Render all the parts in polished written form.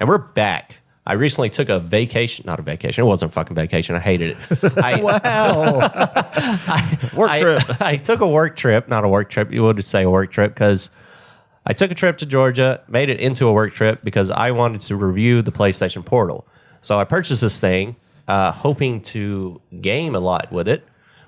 And we're back. I recently took a vacation. Not a vacation. It wasn't a fucking vacation. I hated it. Work trip. I took a work trip. Not a work trip. You would say a work trip because I took a trip to Georgia, made it into a work trip because I wanted to review the PlayStation Portal. So I purchased this thing, hoping to game a lot with it,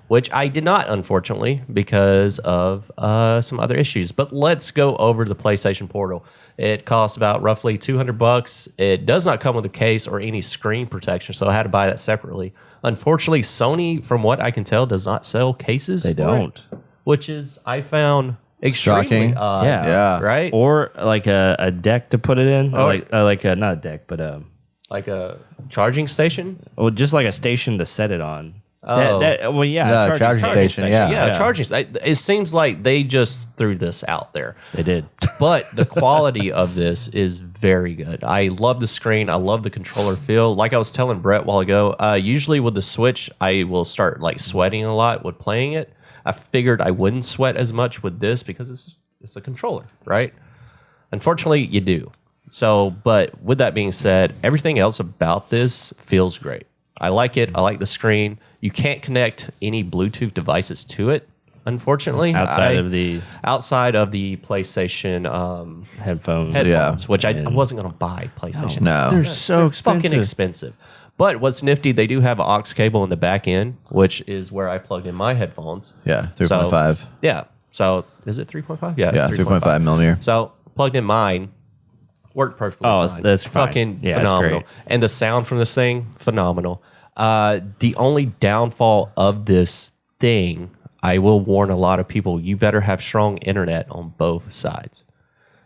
which I did not, unfortunately, because of some other issues. But let's go over the PlayStation Portal. It costs about roughly $200. It does not come with a case or any screen protection, so I had to buy that separately. Unfortunately, Sony, from what I can tell, does not sell cases. They don't. Which is, I found extremely Shocking. odd. Yeah. Right? Or like a deck to put it in. Or like not a deck, but Like a charging station? well, just like a station to set it on. Oh. Well, yeah, Yeah, charging station. Yeah. Yeah, charging. It seems like they just threw this out there. They did. But the quality of this is very good. I love the screen. I love the controller feel. Like I was telling Brett a while ago, usually with the Switch, I will start like sweating a lot with playing it. I figured I wouldn't sweat as much with this because it's a controller, right? Unfortunately, you do. So, but with that being said, everything else about this feels great. I like it. I like the screen. You can't connect any Bluetooth devices to it, unfortunately. Outside of the PlayStation headphones. which I wasn't going to buy PlayStation. No. They're so expensive. Fucking expensive. But what's nifty, they do have an aux cable in the back end, which is where I plugged in my headphones. Yeah, 3.5. Yeah. So is it 3.5? Yeah, Yeah, 3.5 millimeter. So plugged in mine, worked perfectly fine. That's fine. Fucking Yeah, that's phenomenal. great. And the sound from this thing, phenomenal. The only downfall of this thing, I will warn a lot of people, you better have strong internet on both sides.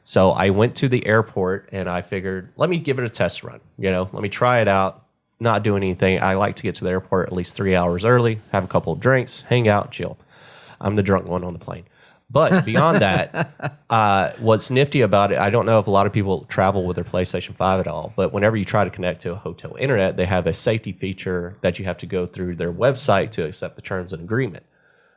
So I went to the airport and I figured, let me give it a test run. Let me try it out. Not doing anything. I like to get to the airport at least 3 hours early, have a couple of drinks, hang out, chill. I'm the drunk one on the plane. But beyond that, what's nifty about it, I don't know if a lot of people travel with their PlayStation 5 at all, but whenever you try to connect to a hotel internet, they have a safety feature that you have to go through their website to accept the terms and agreement.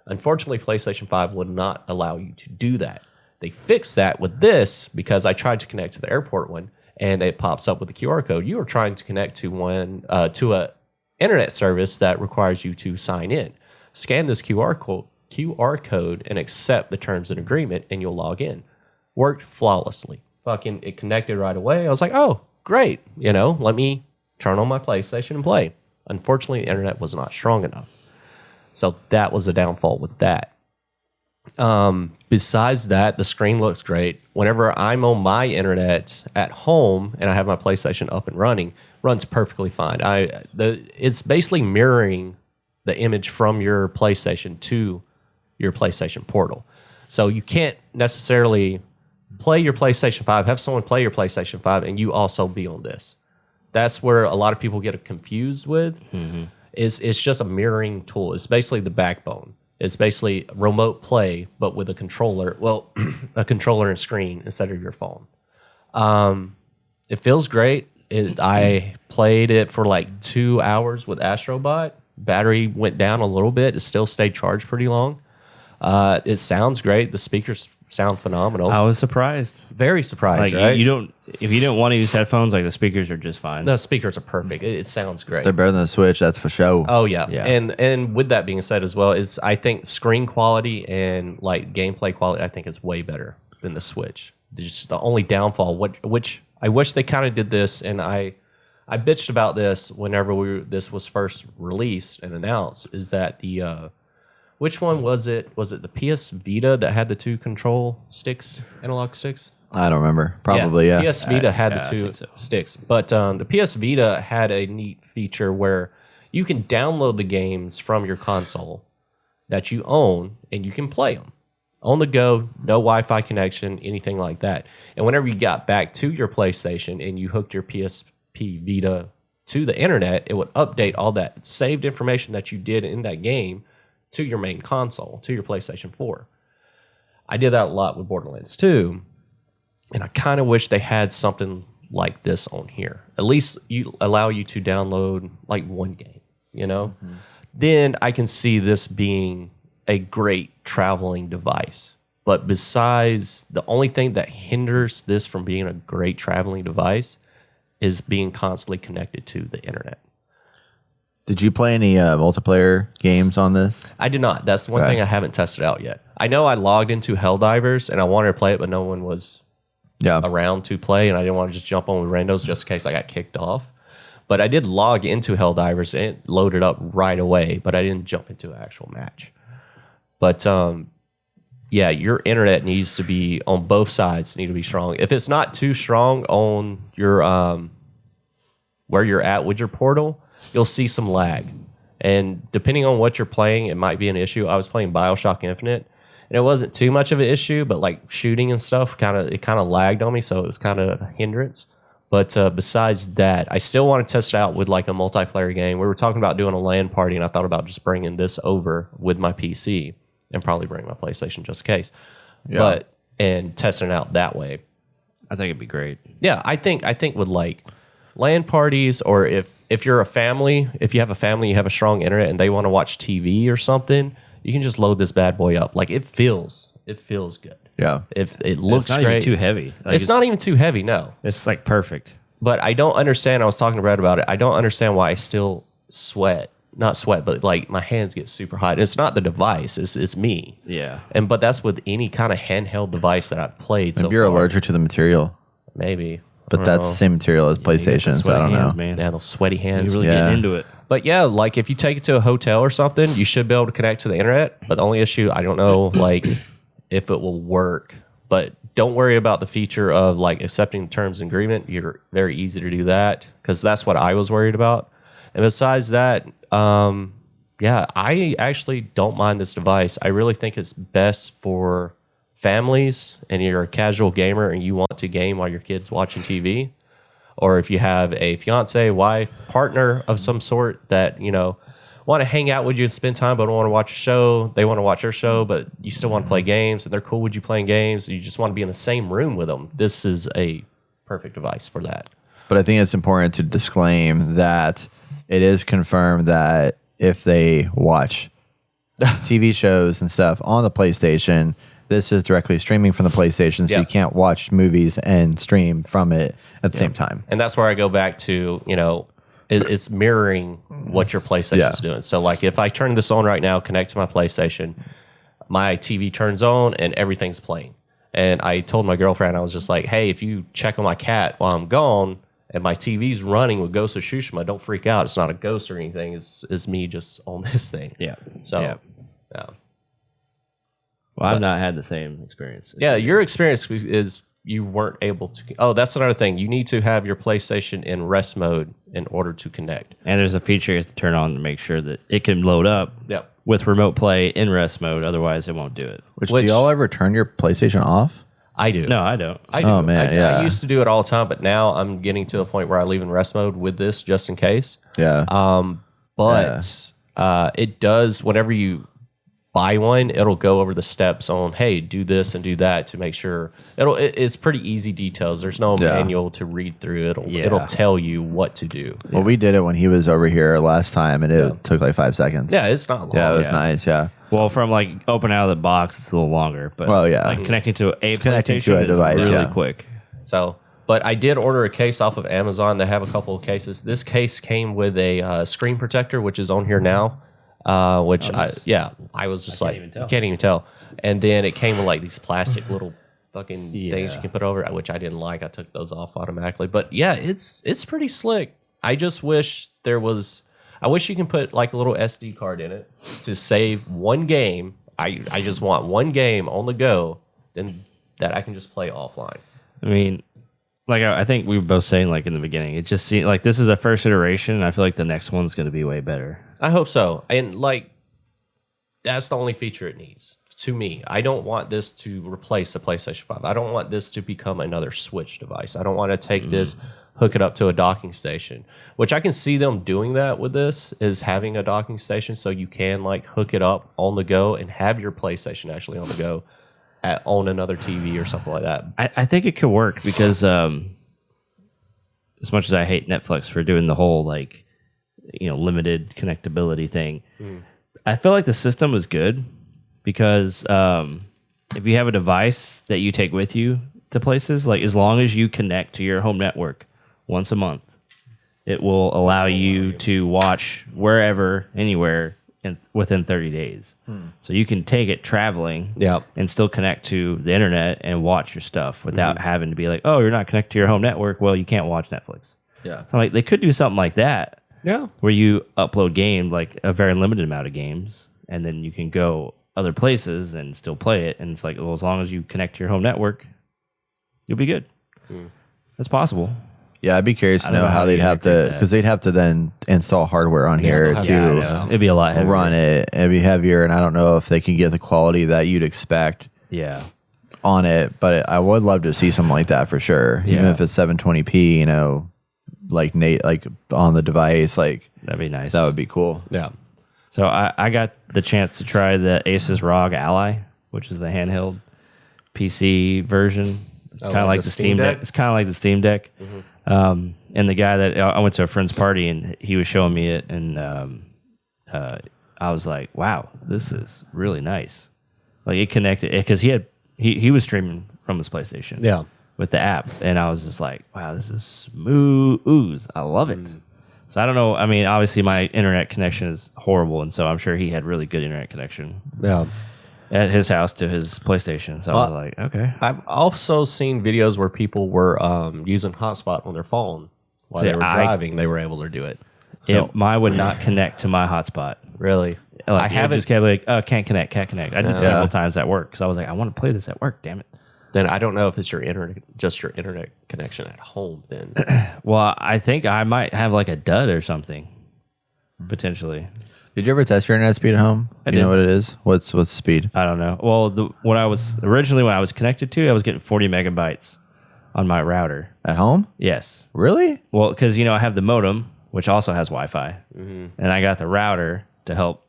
Unfortunately, PlayStation 5 would not allow you to do that. They fixed that with this because I tried to connect to the airport one, and it pops up with a QR code. You are trying to connect to a internet service that requires you to sign in. Scan this QR code and accept the terms and agreement, and you'll log in. Worked flawlessly. Fucking, it connected right away. I was like, oh, great. Let me turn on my PlayStation and play. Unfortunately, the internet was not strong enough. So that was a downfall with that. Besides that, the screen looks great. Whenever I'm on my internet at home and I have my PlayStation up and running, runs perfectly fine. It's basically mirroring the image from your PlayStation to your PlayStation Portal. So you can't necessarily play your PlayStation 5, have someone play your PlayStation 5, and you also be on this. That's where a lot of people get confused with. Mm-hmm. It's just a mirroring tool. It's basically the backbone. It's basically remote play, but with a controller. Well, a controller and screen instead of your phone. It feels great. I played it for like 2 hours with Astrobot. Battery went down a little bit. It still stayed charged pretty long. It sounds great. The speakers sound phenomenal. I was surprised. Very surprised, Like right? if you didn't want to use headphones, like the speakers are just fine. The speakers are perfect. It sounds great. They're better than the Switch, that's for sure. Oh yeah. Yeah. And with that being said as well, is I think screen quality and like gameplay quality, I think is way better than the Switch. Just the only downfall, which I wish they kind of did this, and I bitched about this whenever this was first released and announced, is that the which one was it? Was it the PS Vita that had the two control sticks, analog sticks? I don't remember. Probably, yeah. PS Vita had the I two think so. sticks. But the PS Vita had a neat feature where you can download the games from your console that you own and you can play them on the go, no Wi-Fi connection, anything like that. And whenever you got back to your PlayStation and you hooked your PSP Vita to the internet, it would update all that saved information that you did in that game to your main console, to your PlayStation 4. I did that a lot with Borderlands 2, and I kind of wish they had something like this on here. At least allow you to download like one game, Mm-hmm. Then I can see this being a great traveling device. But besides, the only thing that hinders this from being a great traveling device is being constantly connected to the internet. Did you play any multiplayer games on this? I did not. That's the one thing I haven't tested out yet. I know I logged into Helldivers and I wanted to play it, but no one was around to play, and I didn't want to just jump on with randos just in case I got kicked off. But I did log into Helldivers and it loaded up right away, but I didn't jump into an actual match. But yeah, your internet needs to be on both sides, need to be strong. If it's not too strong on your where you're at with your portal, you'll see some lag. And depending on what you're playing, it might be an issue. I was playing BioShock Infinite, and it wasn't too much of an issue, but like shooting and stuff, it kind of lagged on me, so it was kind of a hindrance. But besides that, I still want to test it out with like a multiplayer game. We were talking about doing a LAN party, and I thought about just bringing this over with my PC and probably bring my PlayStation just in case. Yeah. And testing it out that way. I think it'd be great. Yeah, I think with like LAN parties, or if you're a family, if you have a family, you have a strong internet and they want to watch TV or something, you can just load this bad boy up. Like it feels good. Yeah. If it looks it's not great. even too heavy. Like it's not even too heavy, no. It's like perfect. But I don't understand. I was talking to Brad about it. I don't understand why I still sweat. Not sweat, but like my hands get super hot. It's not the device. It's me. Yeah. But that's with any kind of handheld device that I've played. Maybe you're allergic to the material. Maybe. But that's the same material as PlayStation, so I don't know. Man. Yeah, those sweaty hands. You're really getting into it. But yeah, like if you take it to a hotel or something, you should be able to connect to the internet. But the only issue, I don't know, like if it will work. But don't worry about the feature of like accepting terms and agreement. You're very easy to do that because that's what I was worried about. And besides that, yeah, I actually don't mind this device. I really think it's best for families, and you're a casual gamer and you want to game while your kid's watching TV, or if you have a fiance, wife, partner of some sort that, you know, want to hang out with you and spend time but don't want to watch a show. They want to watch their show, but you still want to play games, and they're cool with you playing games. You just want to be in the same room with them. This is a perfect device for that. But I think it's important to disclaim that it is confirmed that if they watch TV shows and stuff on the PlayStation, this is directly streaming from the PlayStation, so you can't watch movies and stream from it at the same time. And that's where I go back to, you know, it's mirroring what your PlayStation is doing. So, like, if I turn this on right now, connect to my PlayStation, my TV turns on and everything's playing. And I told my girlfriend, I was just like, hey, if you check on my cat while I'm gone and my TV's running with Ghost of Tsushima, don't freak out. It's not a ghost or anything. It's me just on this thing. Yeah. So, yeah. Well, I've not had the same experience. Yeah, your experience is you weren't able to. Oh, that's another thing. You need to have your PlayStation in rest mode in order to connect. And there's a feature you have to turn on to make sure that it can load up with remote play in rest mode. Otherwise, it won't do it. Which do y'all ever turn your PlayStation off? I do. No, I don't. I do. Oh, man, I used to do it all the time, but now I'm getting to a point where I leave in rest mode with this just in case. Yeah. But it does, whenever you buy one, it'll go over the steps on, hey, do this and do that to make sure. It's pretty easy details. There's no manual to read through. It'll tell you what to do. Well, we did it when he was over here last time, and it took like 5 seconds. Yeah, it's not long. Yeah, it was nice. Yeah. Well, from like open out of the box, it's a little longer. But like connecting to a device is really quick. So, but I did order a case off of Amazon. They have a couple of cases. This case came with a screen protector, which is on here now. I was just like, you can't even tell. And then it came with like these plastic little fucking things you can put over, which I didn't like. I took those off automatically. But yeah, it's pretty slick. I just wish I wish you can put like a little SD card in it to save one game. I just want one game on the go, then that I can just play offline. I mean, like I think we were both saying like in the beginning, it just seemed like this is a first iteration, and I feel like the next one's going to be way better. I hope so. And like, that's the only feature it needs to me. I don't want this to replace the PlayStation 5. I don't want this to become another Switch device. I don't want to take this, hook it up to a docking station, which I can see them doing that with this, is having a docking station so you can like hook it up on the go and have your PlayStation actually on the go on another TV or something like that. I think it could work because as much as I hate Netflix for doing the whole like, limited connectability thing, I feel like the system was good because if you have a device that you take with you to places, like as long as you connect to your home network once a month, it will allow you to watch wherever, anywhere within 30 days. So you can take it traveling and still connect to the internet and watch your stuff without having to be like, oh, you're not connected to your home network. Well, you can't watch Netflix. Yeah. So like they could do something like that. Yeah. Where you upload game, like a very limited amount of games, and then you can go other places and still play it. And it's like, well, as long as you connect to your home network, you'll be good. That's possible. Yeah, I'd be curious to I don't know know how how they'd you have to, integrate that. because they'd have to then install hardware on here they'll have to It'd be a lot heavier. run it. It'd be heavier, and I don't know if they can get the quality that you'd expect Yeah. on it. But I would love to see something like that for sure, even Yeah. if it's 720p. You know, like like on the device, like That'd be nice. that would be cool. Yeah. So I got the chance to try the Asus ROG Ally, which is the handheld PC version. Kind of like the Steam Deck. It's kind of like the Steam Deck. And the guy that I went to a friend's party and he was showing me it, and I was like, "Wow, this is really nice." Like it connected because he was streaming from his PlayStation. Yeah. With the app, and I was just like, "Wow, this is smooth. I love it." So I don't know. I mean, obviously my internet connection is horrible, and so I'm sure he had really good internet connection Yeah. at his house to his PlayStation. So I was like, okay. I've also seen videos where people were using hotspot on their phone while See, they were I- driving. They were able to do it. So Mine would not connect to my hotspot. really, Like, I it haven't. just kept like, oh, can't connect. I did several times at work because I was like, I want to play this at work. Damn it. Then I don't know if it's your internet, just your internet connection at home. Then Well, I think I might have like a dud or something potentially. Did you ever test your internet speed at home? You did. know what it is? What's the speed? I don't know. Well, when I was connected to, I was getting 40 megabytes on my router. At home? Yes. Really? Well, because I have the modem, which also has Wi-Fi, and I got the router to help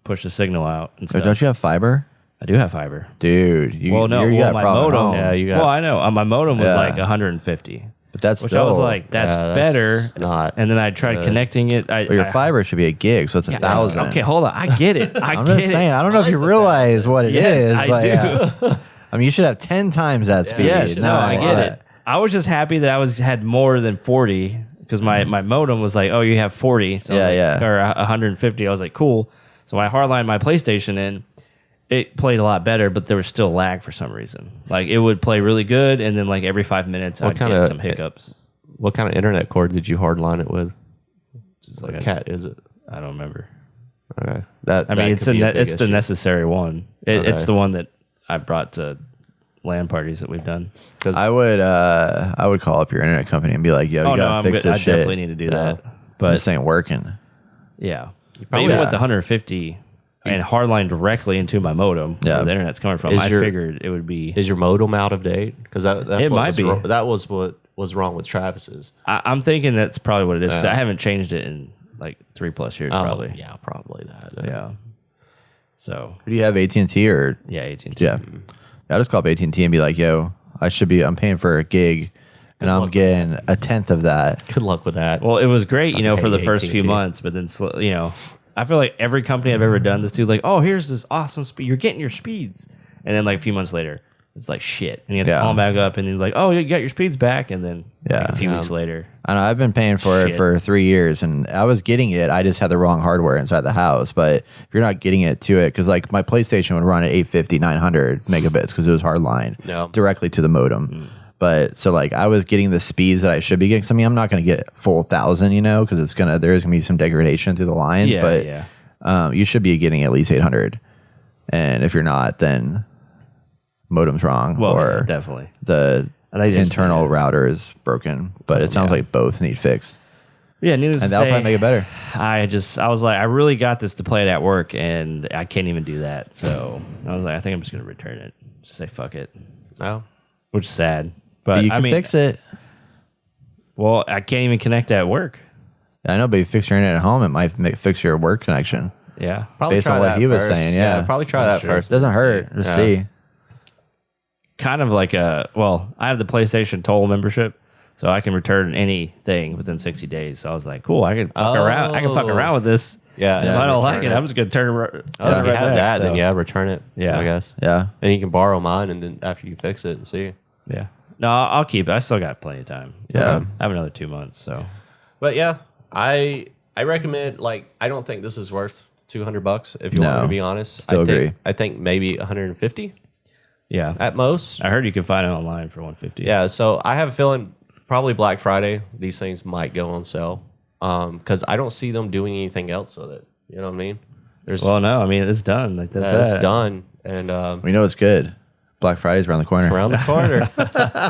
push the signal out and But stuff. don't you have fiber? I do have fiber. Dude, you Well, no, you got a my problem at modem. home. Yeah, you got- Well, I know. My modem was Yeah. like 150, But that's which still, I was like, that's better. not. And then I tried connecting it. But your fiber should be a gig, so it's 1,000. Okay, hold on. I get it. I'm just saying. I don't know if you realize what it is. Yes, I but do. yeah. I mean, you should have 10 times that speed. Yes, no, I get it. I was just happy that I had more than 40 because my modem was like, oh, you have 40. So I was like, Yeah. or 150. I was like, cool. So when I hardlined my PlayStation in, it played a lot better, but there was still lag for some reason. Like it would play really good, and then like every 5 minutes, I'd kinda- get some hiccups. What kind of internet cord did you hardline it with? Just like What cat is it? I don't remember. Okay, that. I mean, that could be a big it's the issue. necessary one. It's Okay. the one that I brought to LAN parties that we've done. 'Cause I would call up your internet company and be like, yo, Oh you no, gotta I'm fix good. I this shit. definitely need to do that. But This ain't working. yeah, but probably- even Yeah. with the 150 and hardline directly into my modem, Yeah. where the internet's coming from, Is I your- figured it would be. is your modem out of date? Because that's It what might was be. that was what was wrong with Travis's. I'm thinking that's probably what it is because Yeah. I haven't changed it in like 3+ years, probably. Yeah, probably that. Yeah. So Do you have AT&T or? yeah, 18. Yeah. I just call up AT&T and be like, yo, I'm paying for a gig and I'm getting a tenth of that. Good luck with that. Well, it was great, for the Hey, first few AT&T. months, but then I feel like every company I've ever done this to, like, oh, here's this awesome speed. You're getting your speeds, and then like a few months later, it's like shit, and you have to Yeah. call them back up, and then like, oh, you got your speeds back, and then Yeah. like, a few weeks later, I know I've been paying for it Shit. for 3 years and I was getting it. I just had the wrong hardware inside the house. But if you're not getting it to it, because like my PlayStation would run at 850, 900 megabits because it was hardline Yeah. directly to the modem. But so like I was getting the speeds that I should be getting. 'Cause, I mean, I'm not going to get full 1,000, because there's going to be some degradation through the lines. Yeah, but yeah. you should be getting at least 800. And if you're not, then modem's wrong Well, or yeah, definitely. the I think they internal understand router is broken. But it sounds Yeah. like both need fixed. Yeah, needless And to that'll say, probably make it better. I was like, I really got this to play it at work, and I can't even do that. So I was like, I think I'm just gonna return it. Just say fuck it, No. which is sad. But, But you I can mean, fix it. well, I can't even connect at work. I know, but you fix your internet at home, it might fix your work connection. Yeah. Probably Based on try what that he was first. saying, yeah. Probably try that Sure. first. It doesn't and hurt. see. Just Yeah. see. Kind of like I have the PlayStation Toll membership, so I can return anything within 60 days. So I was like, cool, I can fuck around. I can fuck Oh. around with this. Yeah, If yeah, I don't like return it, it. I'm just gonna turn it. So if you have that, so, then yeah, return it. Yeah. I guess. Yeah. And you can borrow mine, and then after you fix it and see. yeah. No, I'll keep it. I still got plenty of time. Yeah. I have another 2 months. So But yeah, I recommend, like, I don't think this is worth $200 if you want me No. to be honest. Still agree. I think maybe 150 yeah, at most. I heard you can find it online for 150. Yeah, so I have a feeling probably Black Friday these things might go on sale. Because I don't see them doing anything else with it. You know what I mean? There's Well, no, I mean it's done. Like that's it's that. done and We know it's good. Black Friday's around the corner. around the corner.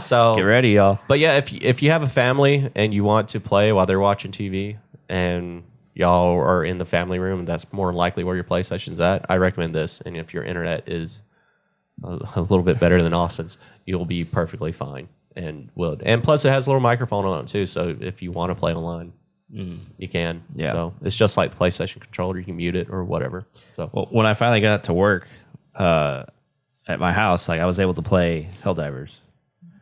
So Get ready, y'all. But yeah, if you have a family and you want to play while they're watching TV and y'all are in the family room, that's more likely where your PlayStation's at. I recommend this. And if your internet is a little bit better than Austin's, you'll be perfectly fine. And plus it has a little microphone on it too. So if you want to play online, you can. Yeah. So it's just like the PlayStation controller. You can mute it or whatever. So Well, when I finally got to work at my house, like I was able to play Helldivers.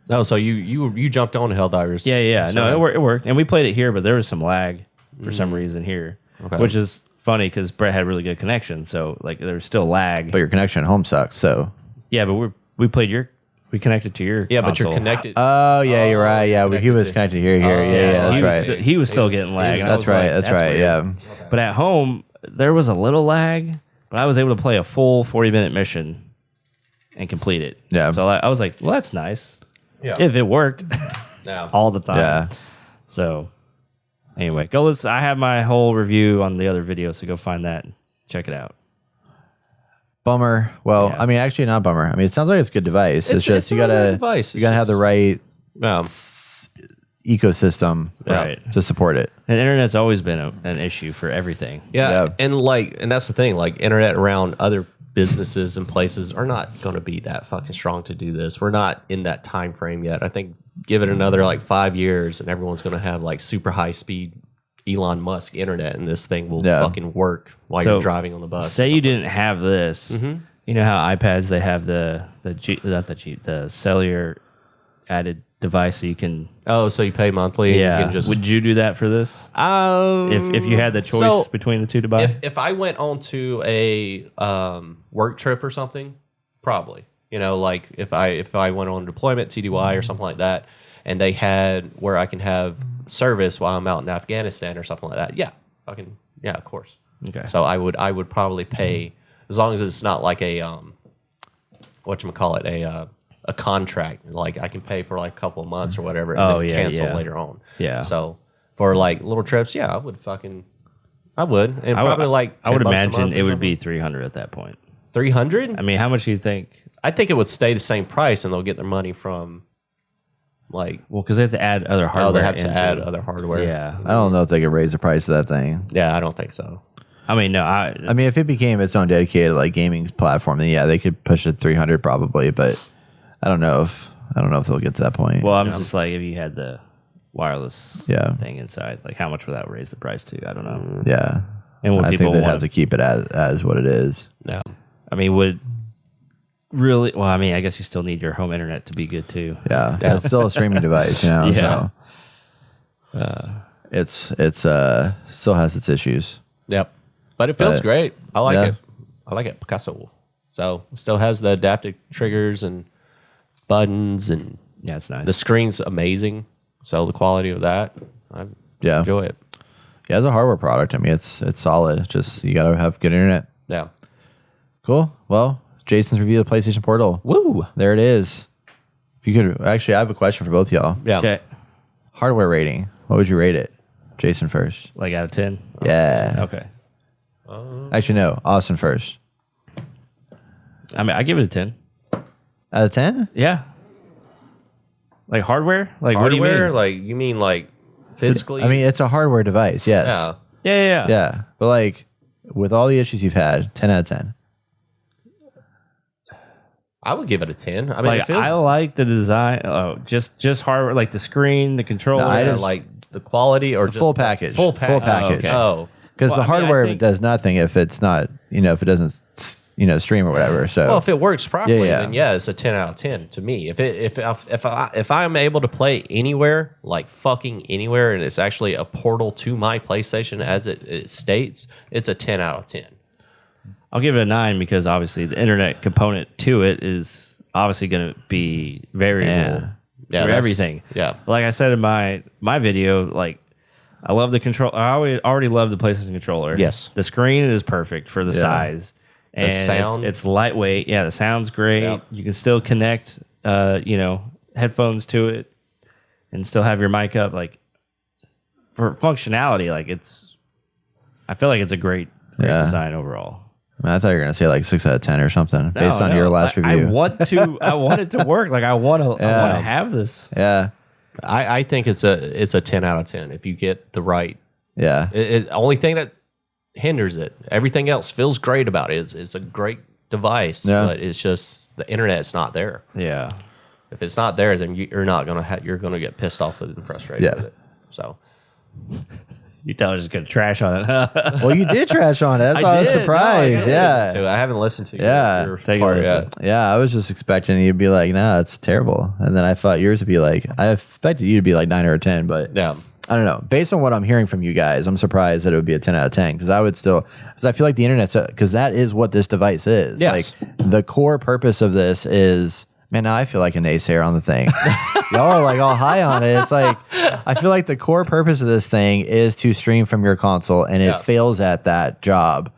oh, so you jumped on Helldivers. Yeah. No, So- it worked, and we played it here, but there was some lag for some reason here, Okay. which is funny because Brett had really good connection, so like there was still lag. But your connection at home sucks. So. Yeah, but we connected to your Yeah, but you're console. connected. Oh yeah, you're right. Yeah, he connected was to- connected here. Yeah, yeah. he that's was, right. he was still getting lag. and I That's was right. like, That's right. weird. Yeah. But at home, there was a little lag, but I was able to play a full 40-minute mission and complete it. Yeah. So I was like, well, that's nice. Yeah. If it worked Yeah. all the time. Yeah. So anyway, go listen. I have my whole review on the other video, so go find that and check it out. Bummer. Well, Yeah. I mean, actually, not bummer. I mean, it sounds like it's a good device. It's, just it's you not a gotta bad device. you It's gotta have the just- right Yeah. ecosystem Right. to support it. And internet's always been an issue for everything. Yeah, Yeah. and that's the thing. Like internet around other businesses and places are not going to be that fucking strong to do this. We're not in that time frame yet. I think give it another like 5 years, and everyone's going to have like super high speed Elon Musk internet, and this thing will Yeah. fucking work while So, you're driving on the bus. Say you didn't have this. You know how iPads they have the cellular added device, so you can. Oh, so you pay monthly? And Yeah. you can just Would you do that for this? If you had the choice so between the two to buy? if I went on to a work trip or something, probably. You know, like if I went on deployment, TDY or something like that, and they had where I can have service while I'm out in Afghanistan or something like that. Yeah, fucking yeah, of course. Okay. So I would probably pay as long as it's not like a whatchamacallit, a contract. Like I can pay for like a couple of months or whatever and Oh, then yeah, cancel yeah. later on. Yeah. So for like little trips, yeah, I would. And probably like I would $10 a imagine month it or would something. be 300 at that point. 300. I mean, how much do you think? I think it would stay the same price, and they'll get their money from like Well, because they have to add other hardware. they have to into add it. other hardware. Yeah. I don't know if they could raise the price of that thing. Yeah, I don't think so. I mean, no. I mean, if it became its own dedicated like gaming platform, then yeah, they could push it 300 probably. But I don't know if they'll get to that point. well, I'm just like, if you had the wireless Yeah. thing inside, like how much would that raise the price to? I don't know. yeah, And would I people think they'd wanna- have to keep it as what it is. Yeah. I mean, would really? Well, I mean, I guess you still need your home internet to be good too. Yeah, it's still a streaming device, you know. Yeah. So. It's still has its issues. Yep. But it feels But- great. I like yeah. it. I like it. Picasso. So it still has the adaptive triggers and buttons, and Yeah, it's nice. the screen's amazing. So the quality of that, I Yeah, enjoy it. yeah. As a hardware product, I mean, it's solid. Just you gotta have good internet. Yeah. Cool. Well, Jason's review of the PlayStation Portal. Woo. There it is. If you could actually, I have a question for both y'all. Yeah. Okay, Hardware rating. What would you rate it? Jason first. like out of 10. Yeah. Okay. Actually, no. Austin first. I mean, I give it a 10. Out of 10? Yeah. Like hardware? Like what do you Hardware, mean? like you mean like physically? I mean, it's a hardware device. Yes. yeah. Yeah. Yeah. But like, with all the issues you've had, 10 out of 10. I would give it a 10. I mean, Like it feels I like the design. Oh, just hardware, like the screen, the controller. No, I just- like the quality or just full package. Full Full package. package. Oh. Because Well, the I mean, I hardware think- does nothing if it's not, if it doesn't, stream or whatever. So, Well, if it works properly, Yeah. then yeah, it's a 10 out of 10 to me. If I'm able to play anywhere, like fucking anywhere, and it's actually a portal to my PlayStation as it states, it's a 10 out of 10. I'll give it a 9 because obviously the internet component to it is obviously going to be variable. Yeah, for that's- everything. yeah. Like I said in my video, like I love the control. I already love the PlayStation controller. Yes. The screen is perfect for the size. And sound. it's lightweight. Yeah, the sound's great. Yep. You can still connect, headphones to it, and still have your mic up. Like for functionality, like I feel like it's a great design overall. I thought you were gonna say like 6 out of 10 or something based on No, your last review. I want it to work. Like I want to have this. Yeah, I think it's a 10 out of 10 if you get the right. yeah, Only thing that hinders it, everything else feels great about it. It's a great device, but it's just the internet's not there. Yeah. If it's not there, then you're not gonna you're gonna get pissed off with it and frustrated Yeah. with it. So You thought I was just gonna trash on it. Well, you did trash on it. That's why I was did. No, surprised. I haven't listened to Yeah. your Take a part listen. yet. Yeah, I was just expecting you to be like, "No, it's terrible," and then I thought yours would be like, I expected you to be like 9 or 10, but Yeah. I don't know. Based on what I'm hearing from you guys, I'm surprised that it would be a 10 out of 10 because I feel like the internet's because that is what this device is. Yes. Like the core purpose of this is, man, now I feel like a naysayer on the thing. Y'all are like all high on it. It's like, I feel like the core purpose of this thing is to stream from your console and it fails at that job.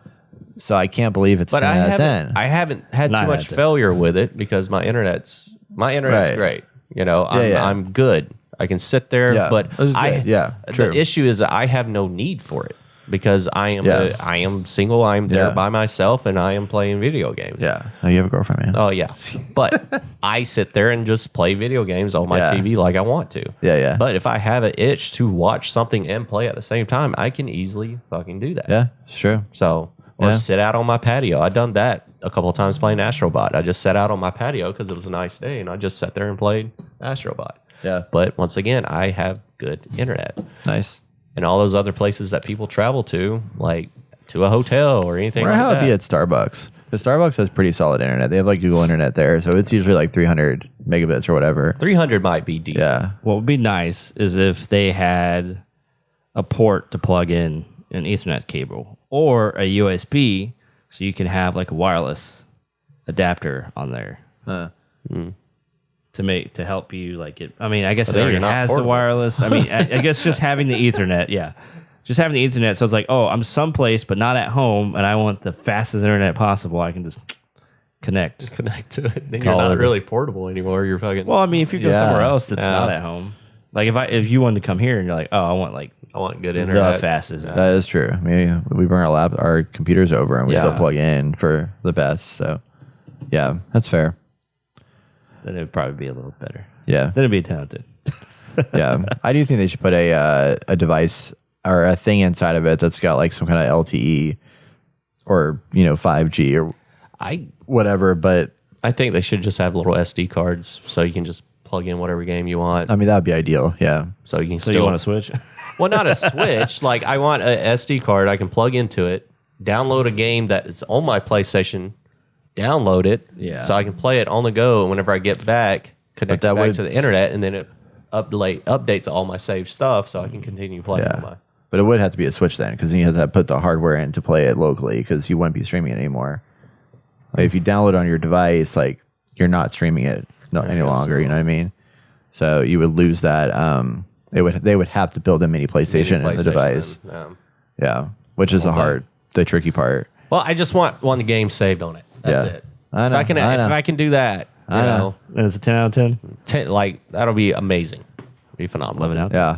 So I can't believe it's But 10 out of 10. I haven't had 9 too out much of 10. failure with it because my internet's Right. great. You know, I'm good. I can sit there, Yeah, but this is good. Yeah, true. the issue is that I have no need for it because I am Yeah. I am single. I'm there Yeah. by myself, and I am playing video games. Yeah. Oh, you have a girlfriend, man. Oh yeah, but I sit there and just play video games on my Yeah. TV like I want to. Yeah, yeah. But if I have an itch to watch something and play at the same time, I can easily fucking do that. Yeah, it's true. So, or Yeah. sit out on my patio. I've done that a couple of times playing Astrobot. I just sat out on my patio because it was a nice day, and I just sat there and played Astrobot. Yeah. But once again, I have good internet. Nice. And all those other places that people travel to, like to a hotel or anything Or like how it'd that. be at Starbucks. The Starbucks has pretty solid internet. They have like Google internet there, so it's usually like 300 megabits or whatever. 300 might be decent. Yeah. What would be nice is if they had a port to plug in an Ethernet cable or a USB, so you can have like a wireless adapter on there to help you like it. I mean, I guess it then already you're not has the portable. wireless. I mean, I guess just having the Ethernet, yeah, just having the Ethernet. So it's like, oh, I'm someplace but not at home, and I want the fastest internet possible. I can just connect. Connect to it. Then Call you're not it. really portable anymore. You're fucking. Well, I mean, if you go Yeah. somewhere else that's Yeah. not at home, like if you wanted to come here and you're like, oh, I want like I want good the internet. fastest. That is true. I mean, we bring our computers over and we Yeah. still plug in for the best. So, yeah, that's fair. Then it would probably be a little better. Yeah. Then it'd be talented. Yeah. I do think they should put a device or a thing inside of it that's got like some kind of LTE or, 5G or I whatever. But I think they should just have little SD cards so you can just plug in whatever game you want. I mean, that would be ideal. Yeah. So you can So still you want to switch? well, not a Switch. Like I want a SD card I can plug into it, download a game that is on my PlayStation, download it, Yeah. so I can play it on the go. And whenever I get back, connect that it back would- to the internet, and then it updates all my saved stuff, so I can continue playing. Yeah. On my, But it would have to be a Switch then because you have to put the hardware in to play it locally because you wouldn't be streaming it anymore. Like if you download it on your device, like you're not streaming it any longer. You know what I mean? So you would lose that. They would have to build a mini PlayStation in the device. and, Yeah, which is the tricky part. well, I just want one game saved on it. That's Yeah. it. I know, If I know. I can do that, you I know. know, And it's a 10 out of 10. 10, like that'll be amazing. Be phenomenal. 11 out. Yeah,